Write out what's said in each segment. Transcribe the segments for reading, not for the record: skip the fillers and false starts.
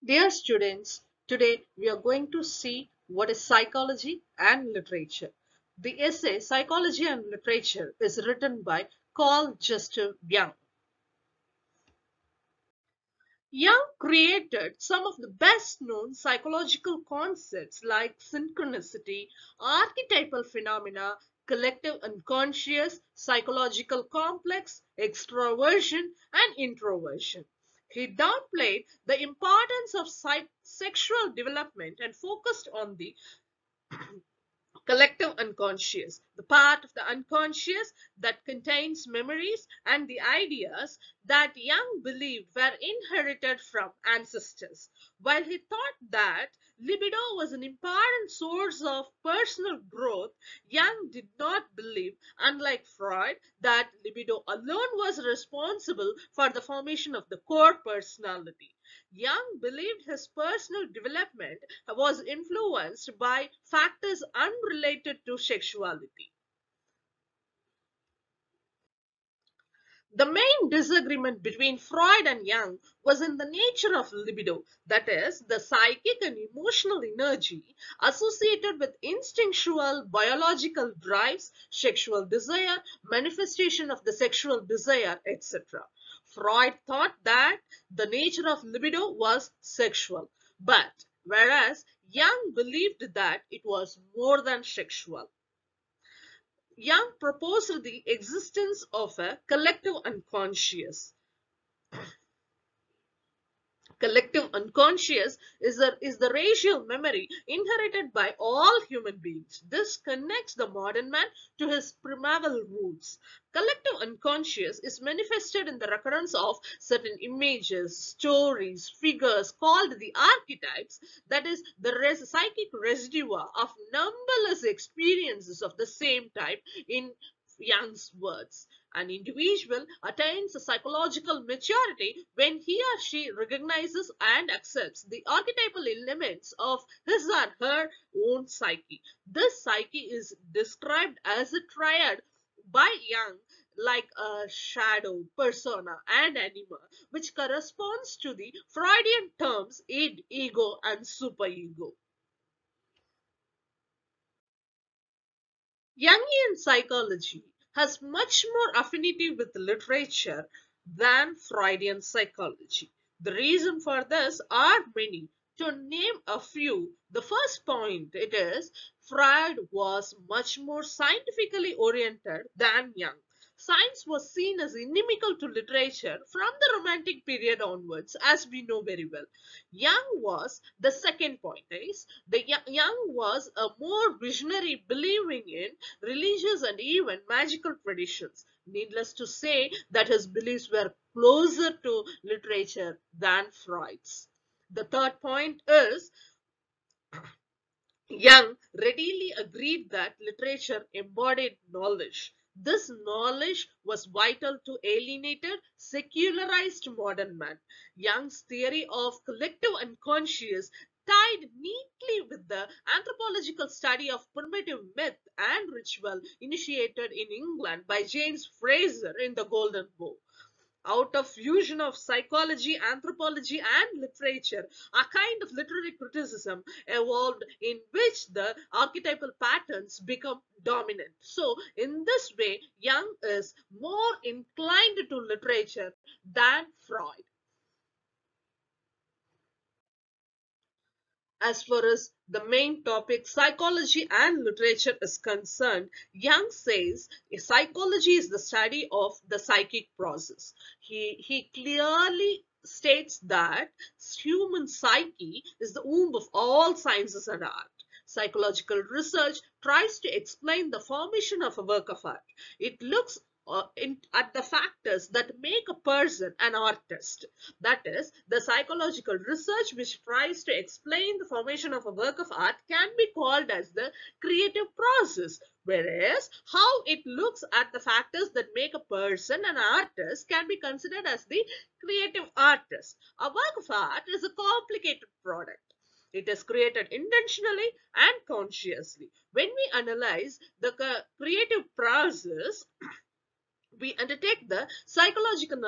Dear students, today we are going to see what is psychology and literature. The essay Psychology and Literature is written by Carl Gustav Jung. Jung created some of the best known psychological concepts like synchronicity, archetypal phenomena, collective unconscious, psychological complex, extroversion, and introversion. He downplayed the importance of sexual development and focused on the collective unconscious, the part of the unconscious that contains memories and the ideas that Young believed were inherited from ancestors. While he thought that libido was an important source of personal growth, Young did not believe, unlike Freud, that libido alone was responsible for the formation of the core personality. Young believed his personal development was influenced by factors unrelated to sexuality. The main disagreement between Freud and Jung was in the nature of libido, that is, the psychic and emotional energy associated with instinctual biological drives, sexual desire, manifestation of the sexual desire, etc. Freud thought that the nature of libido was sexual, but whereas Jung believed that it was more than sexual. Young proposed the existence of a collective unconscious. Collective unconscious is the racial memory inherited by all human beings. This connects the modern man to his primeval roots. Collective unconscious is manifested in the recurrence of certain images, stories, figures called the archetypes, that is, the psychic residue of numberless experiences of the same type in Young's words. An individual attains a psychological maturity when he or she recognizes and accepts the archetypal elements of his or her own psyche. This psyche is described as a triad by Jung, like a shadow, persona, and anima, which corresponds to the Freudian terms id, ego, and superego. Jungian psychology has much more affinity with literature than Freudian psychology. The reason for this are many. To name a few, the first point it is Freud was much more scientifically oriented than Jung. Science was seen as inimical to literature from the Romantic period onwards, as we know very well. Young was the second point is Young was a more visionary, believing in religious and even magical traditions. Needless to say that his beliefs were closer to literature than Freud's. The third point is Young readily agreed that literature embodied knowledge. This knowledge was vital to alienated, secularized modern man. Young's theory of collective unconscious tied neatly with the anthropological study of primitive myth and ritual initiated in England by James Frazer in The Golden Bough. Out of fusion of psychology, anthropology, and literature, a kind of literary criticism evolved in which the archetypal patterns become dominant. So, in this way, Young is more inclined to literature than Freud. As far as the main topic, psychology and literature, is concerned, Young says psychology is the study of the psychic process. He clearly states that human psyche is the womb of all sciences and art. Psychological research tries to explain the formation of a work of art. It looks at the factors that make a person an artist. That is, the psychological research which tries to explain the formation of a work of art can be called as the creative process, whereas how it looks at the factors that make a person an artist can be considered as the creative artist. A work of art is a complicated product. It is created intentionally and consciously. When we analyze the creative process, We undertake the psychological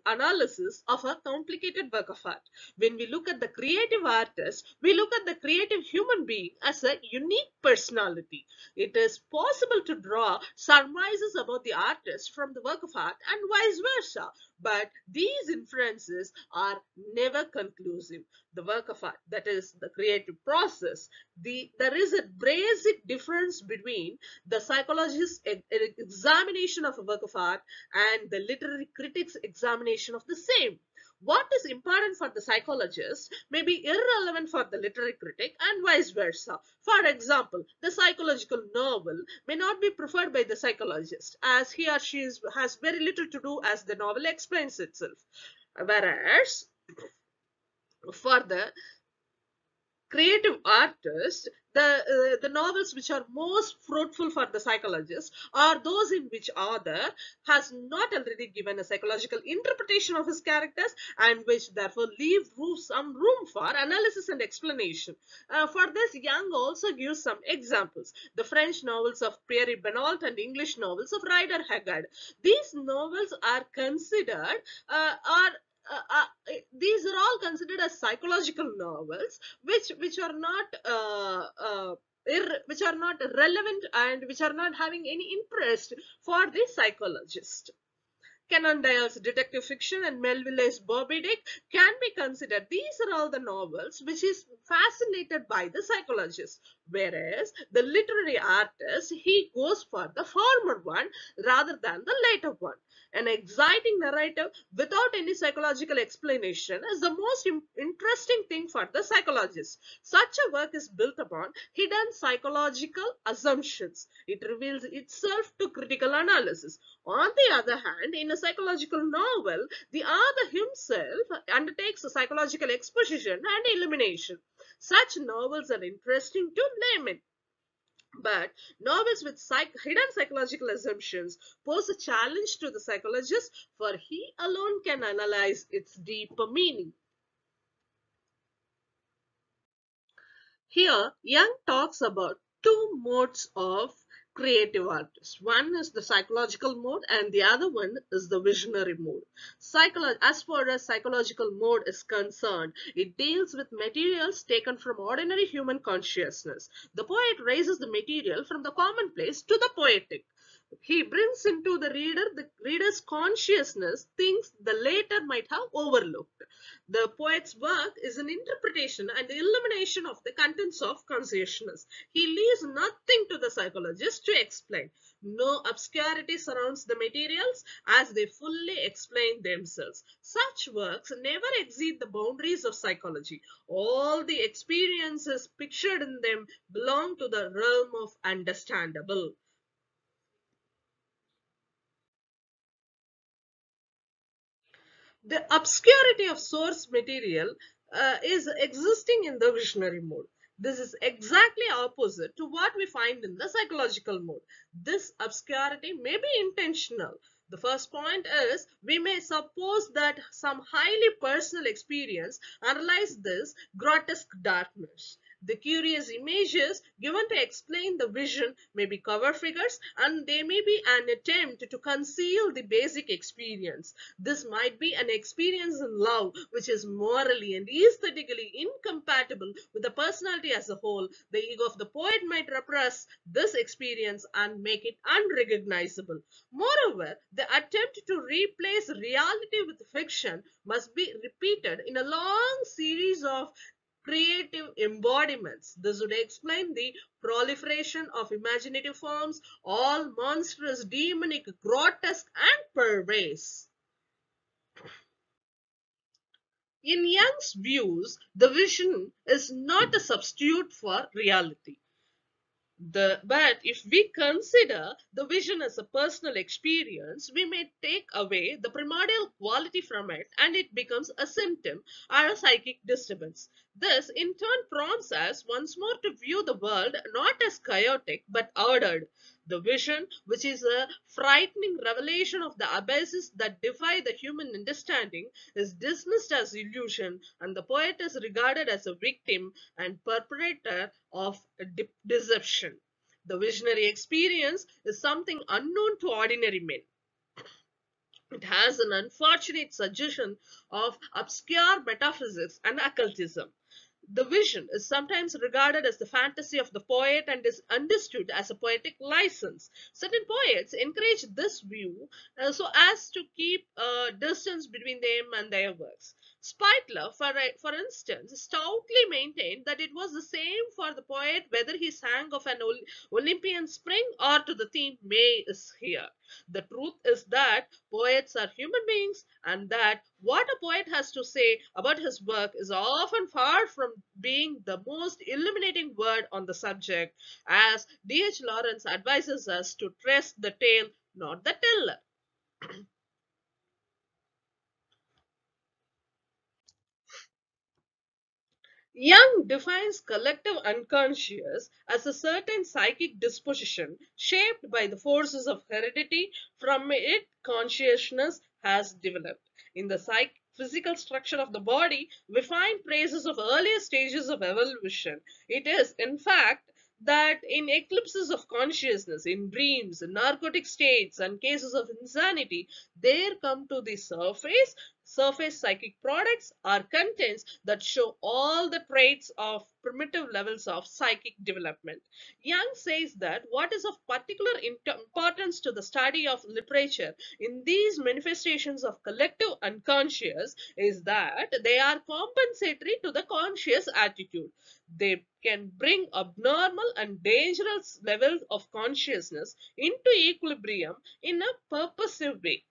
analysis of a complicated work of art. When we look at the creative artist, we look at the creative human being as a unique personality. It is possible to draw surmises about the artist from the work of art and vice versa, but these inferences are never conclusive. The work of art, that is the creative process, there is a basic difference between the psychologist's examination of a work of art and the literary critic's examination of the same. What is important for the psychologist may be irrelevant for the literary critic and vice versa. For example, the psychological novel may not be preferred by the psychologist as he or she has very little to do as the novel explains itself. Whereas for the creative artist, the novels which are most fruitful for the psychologist are those in which author has not already given a psychological interpretation of his characters and which therefore leave some room for analysis and explanation. For this, Young also gives some examples: the French novels of Pierre Benoit and English novels of Rider Haggard. These novels are considered are these are all considered as psychological novels, which are not which are not relevant and which are not having any interest for the psychologist. Conan Doyle's detective fiction and Melville's Moby Dick can be considered. These are all the novels which is fascinated by the psychologist, whereas the literary artist he goes for the former one rather than the later one. An exciting narrative without any psychological explanation is the most interesting thing for the psychologist. Such a work is built upon hidden psychological assumptions. It reveals itself to critical analysis. On the other hand, in a psychological novel, the author himself undertakes a psychological exposition and elimination. Such novels are interesting to laymen. But novels with hidden psychological assumptions pose a challenge to the psychologist, for he alone can analyze its deeper meaning. Here, Young talks about two modes of creative artists. One is the psychological mode, and the other one is the visionary mode. As far as psychological mode is concerned, it deals with materials taken from ordinary human consciousness. The poet raises the material from the commonplace to the poetic. He brings into the reader's consciousness things the later might have overlooked. The poet's work is an interpretation and illumination of the contents of consciousness. He leaves nothing to the psychologist to explain. No obscurity surrounds the materials as they fully explain themselves. Such works never exceed the boundaries of psychology. All the experiences pictured in them belong to the realm of understandable. The obscurity of source material is existing in the visionary mode. This is exactly opposite to what we find in the psychological mode. This obscurity may be intentional. The first point is we may suppose that some highly personal experience underlies this grotesque darkness. The curious images given to explain the vision may be cover figures and they may be an attempt to conceal the basic experience. This might be an experience in love which is morally and aesthetically incompatible with the personality as a whole. The ego of the poet might repress this experience and make it unrecognizable. Moreover, the attempt to replace reality with fiction must be repeated in a long series of creative embodiments. This would explain the proliferation of imaginative forms, all monstrous, demonic, grotesque, and perverse. In Young's views, the vision is not a substitute for reality. But if we consider the vision as a personal experience, we may take away the primordial quality from it and it becomes a symptom or a psychic disturbance. This in turn prompts us once more to view the world not as chaotic but ordered. The vision, which is a frightening revelation of the abysses that defy the human understanding, is dismissed as illusion, and the poet is regarded as a victim and perpetrator of deception. The visionary experience is something unknown to ordinary men. It has an unfortunate suggestion of obscure metaphysics and occultism. The vision is sometimes regarded as the fantasy of the poet and is understood as a poetic license. Certain poets encourage this view so as to keep a distance between them and their works. Spitler, for instance, stoutly maintained that it was the same for the poet whether he sang of an Olympian spring or to the theme May is here. The truth is that poets are human beings, and that what a poet has to say about his work is often far from being the most illuminating word on the subject, as D.H. Lawrence advises us to trust the tale, not the teller. Young defines collective unconscious as a certain psychic disposition shaped by the forces of heredity from it consciousness has developed. In the physical structure of the body, we find traces of earlier stages of evolution. It is, in fact, that in eclipses of consciousness, in dreams, in narcotic states, and cases of insanity, there come to the surface psychic products are contents that show all the traits of primitive levels of psychic development. Young says that what is of particular importance to the study of literature in these manifestations of collective unconscious is that they are compensatory to the conscious attitude. They can bring abnormal and dangerous levels of consciousness into equilibrium in a purposive way.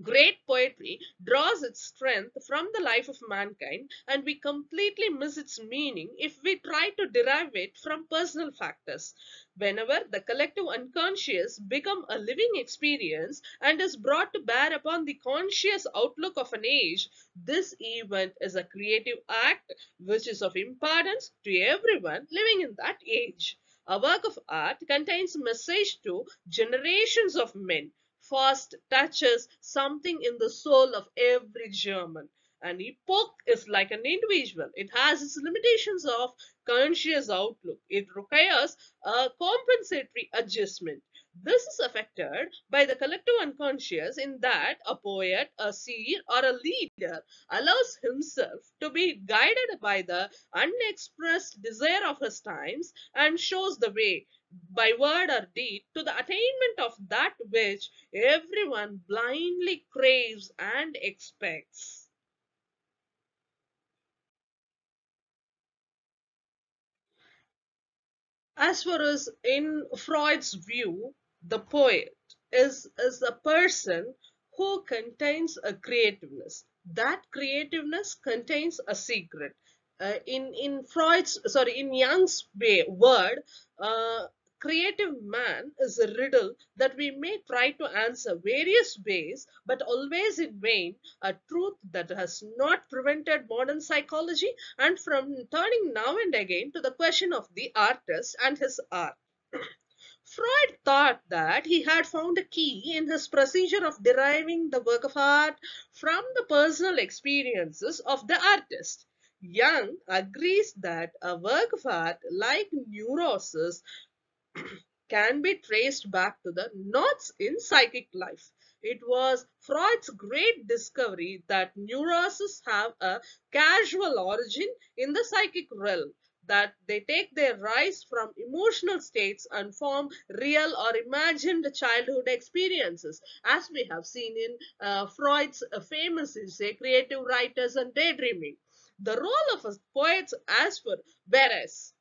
Great poetry draws its strength from the life of mankind, and we completely miss its meaning if we try to derive it from personal factors. Whenever the collective unconscious become a living experience and is brought to bear upon the conscious outlook of an age, this event is a creative act which is of importance to everyone living in that age. A work of art contains a message to generations of men. Fast touches something in the soul of every German. An epoch is like an individual. It has its limitations of conscious outlook. It requires a compensatory adjustment. This is affected by the collective unconscious in that a poet, a seer, or a leader allows himself to be guided by the unexpressed desire of his times and shows the way by word or deed to the attainment of that which everyone blindly craves and expects. As far as in Freud's view, the poet is a person who contains a creativeness. That creativeness contains a secret. In Freud's, sorry, in Jung's word, creative man is a riddle that we may try to answer various ways, but always in vain. A truth that has not prevented modern psychology and from turning now and again to the question of the artist and his art. Freud thought that he had found a key in his procedure of deriving the work of art from the personal experiences of the artist. Jung agrees that a work of art, like neurosis, can be traced back to the knots in psychic life. It was Freud's great discovery that neuroses have a causal origin in the psychic realm, that they take their rise from emotional states and form real or imagined childhood experiences, as we have seen in Freud's famous essay, Creative Writers and Daydreaming. The role of a poet, as for whereas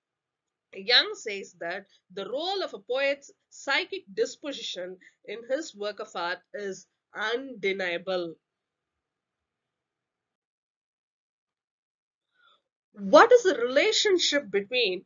Young says that the role of a poet's psychic disposition in his work of art is undeniable. What is the relationship between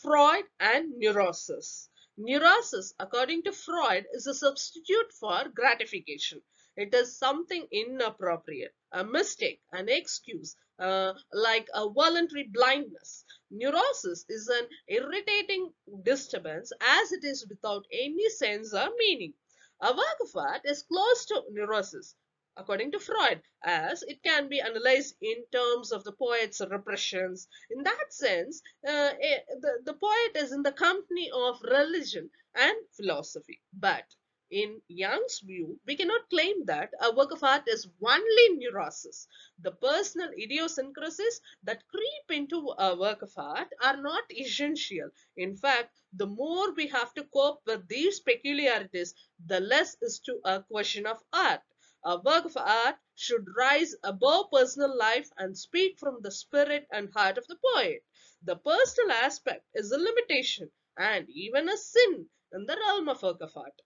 Freud and neurosis? Neurosis, according to Freud, is a substitute for gratification. It is something inappropriate, a mistake, an excuse, like a voluntary blindness. Neurosis is an irritating disturbance as it is without any sense or meaning. A work of art is close to neurosis, according to Freud, as it can be analyzed in terms of the poet's repressions. In that sense, the poet is in the company of religion and philosophy. But In Young's view, we cannot claim that a work of art is only neurosis. The personal idiosyncrasies that creep into a work of art are not essential. In fact, the more we have to cope with these peculiarities, the less is to a question of art. A work of art should rise above personal life and speak from the spirit and heart of the poet. The personal aspect is a limitation and even a sin in the realm of work of art.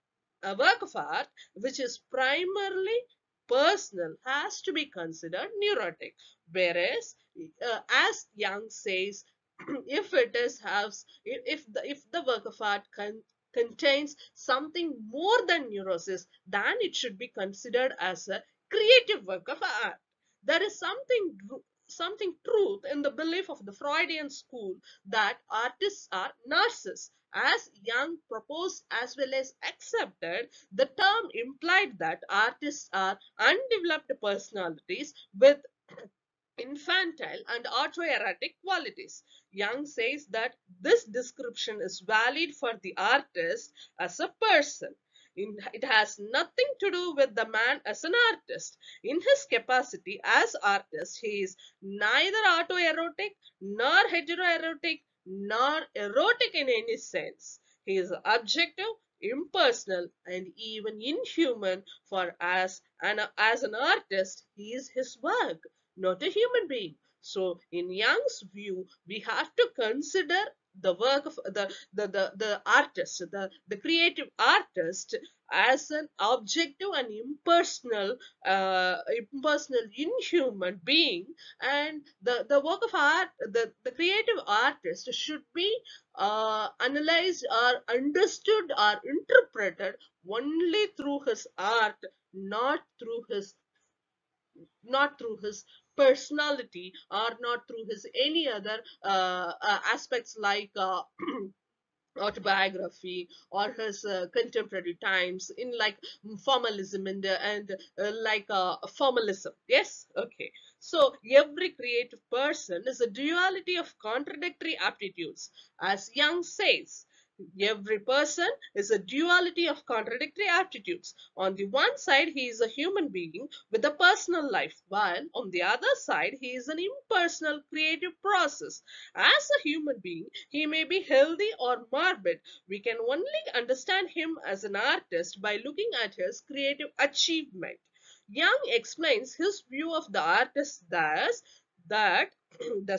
A work of art which is primarily personal has to be considered neurotic, whereas, as Young says, if it is has if the work of art contains something more than neurosis, then it should be considered as a creative work of art. There is something truth in the belief of the Freudian school that artists are narcissists. As Young proposed as well as accepted, the term implied that artists are undeveloped personalities with infantile and autoerotic qualities. Young says that this description is valid for the artist as a person. It has nothing to do with the man as an artist. In his capacity as artist, he is neither autoerotic nor heteroerotic nor erotic in any sense. He is objective, impersonal, and even inhuman, for as an artist, he is his work, not a human being. So, in Young's view, we have to consider the work of the artist, the creative artist, as an objective and impersonal, inhuman being, and the work of art, the creative artist should be analyzed or understood or interpreted only through his art, not through his not through his personality or not through his any other aspects like autobiography or his contemporary times in like formalism and like formalism. Yes, okay. So every creative person is a duality of contradictory aptitudes, as Young says. Every person is a duality of contradictory aptitudes. On the one side, he is a human being with a personal life, while on the other side, he is an impersonal creative process. As a human being, he may be healthy or morbid. We can only understand him as an artist by looking at his creative achievement. Young explains his view of the artist thus that the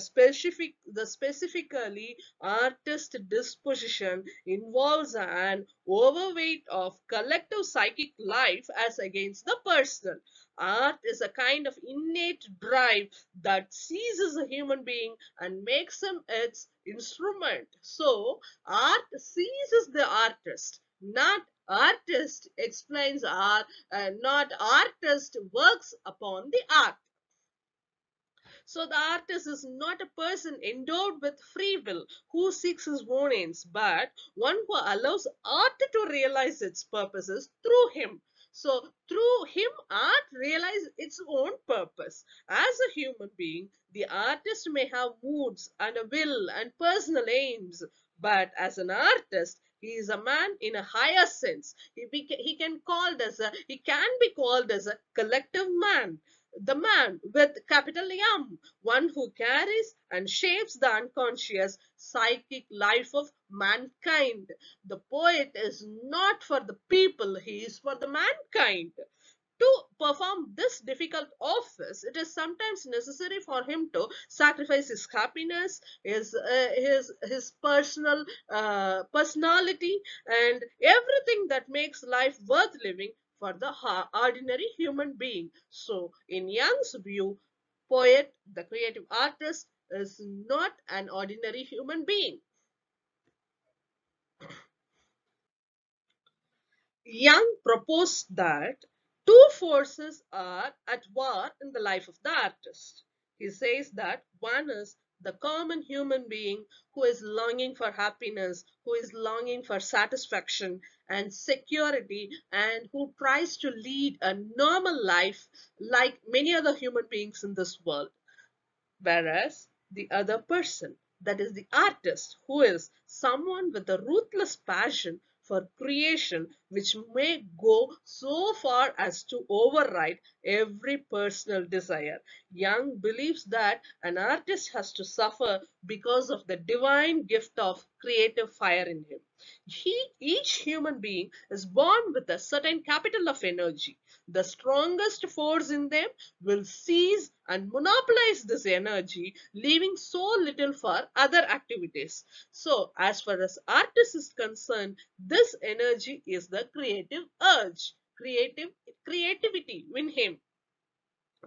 specifically artist disposition involves an overweight of collective psychic life as against the personal. Art is a kind of innate drive that seizes a human being and makes him its instrument. So, art seizes the artist, not artist explains art, not artist works upon the art. So the artist is not a person endowed with free will who seeks his own ends, but one who allows art to realize its purposes through him. So through him, art realizes its own purpose. As a human being, the artist may have moods and a will and personal aims, but as an artist, he is a man in a higher sense. He can be called as a collective man, the man with capital M, one who carries and shapes the unconscious psychic life of mankind. The poet is not for the people, he is for the mankind. To perform this difficult office, it is sometimes necessary for him to sacrifice his happiness, his personality, and everything that makes life worth living for the ordinary human being. So, in Young's view, poet, the creative artist, is not an ordinary human being. Young proposed that two forces are at war in the life of the artist. He says that one is the common human being who is longing for happiness, who is longing for satisfaction and security, and who tries to lead a normal life like many other human beings in this world. Whereas the other person, that is the artist, who is someone with a ruthless passion for creation which may go so far as to override every personal desire. Young believes that an artist has to suffer because of the divine gift of creative fire in him. Each human being is born with a certain capital of energy. The strongest force in them will seize and monopolize this energy, leaving so little for other activities. So, as far as artist is concerned, this energy is the creative urge, creativity in him.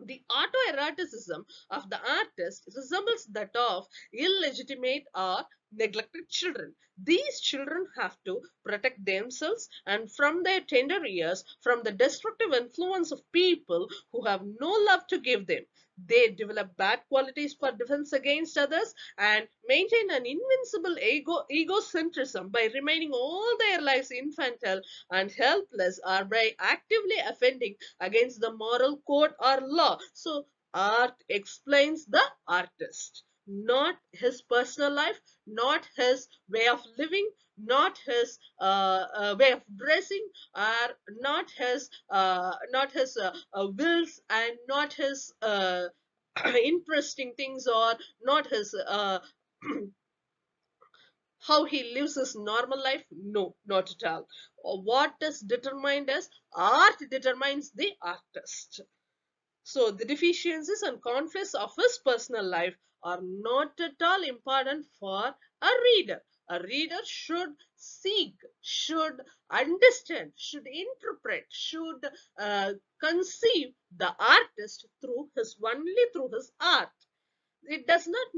The autoeroticism of the artist resembles that of illegitimate or neglected children. These children have to protect themselves and from their tender years from the destructive influence of people who have no love to give them. They develop bad qualities for defense against others and maintain an invincible egocentrism by remaining all their lives infantile and helpless, or by actively offending against the moral code or law. So, art explains the artist, not his personal life, not his way of living, not his way of dressing, or not his wills, and not his interesting things, or not his how he lives his normal life. No, not at all. What is determined as art determines the artist. So the deficiencies and conflicts of his personal life are not at all important for a reader. A reader should seek, should understand, should interpret, should conceive the artist through his only through his art. It does not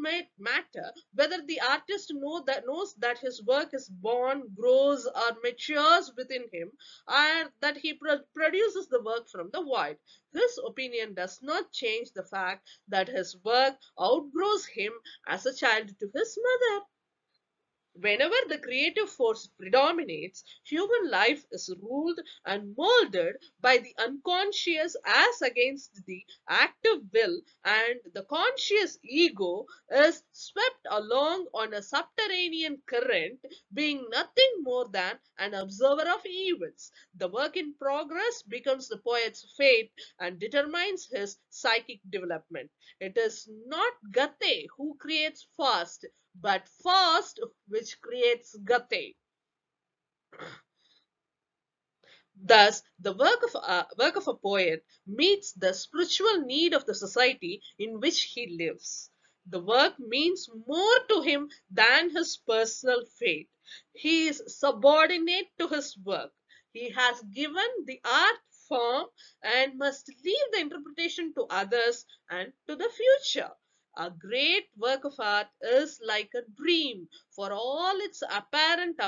matter whether the artist knows that his work is born, grows, or matures within him, or that he produces the work from the void. This opinion does not change the fact that his work outgrows him as a child to his mother. Whenever the creative force predominates, human life is ruled and molded by the unconscious as against the active will, and the conscious ego is swept along on a subterranean current, being nothing more than an observer of events. The work in progress becomes the poet's fate and determines his psychic development. It is not Gate who creates fast, but fast which creates Gate. Thus, the work of a poet meets the spiritual need of the society in which he lives. The work means more to him than his personal fate. He is subordinate to his work. He has given the art form and must leave the interpretation to others and to the future. A great work of art is like a dream. For all its apparent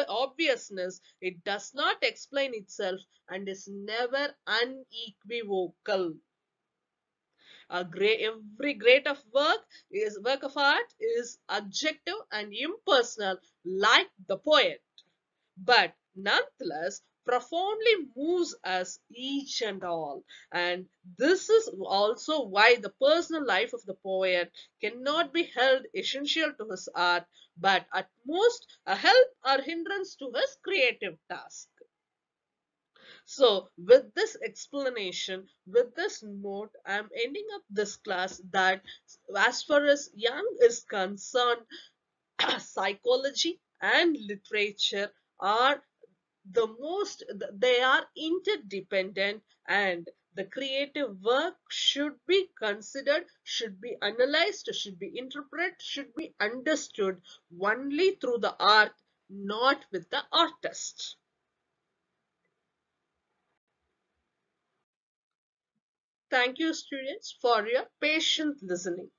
obviousness, it does not explain itself and is never unequivocal. Every great of work of art is objective and impersonal, like the poet, but nonetheless profoundly moves us each and all. And this is also why the personal life of the poet cannot be held essential to his art, but at most a help or hindrance to his creative task. So, with this explanation, with this note, I'm ending up this class that as far as Young is concerned, psychology and literature are they are interdependent, and the creative work should be considered, should be analyzed, should be interpreted, should be understood only through the art, not with the artist. Thank you, students, for your patient listening.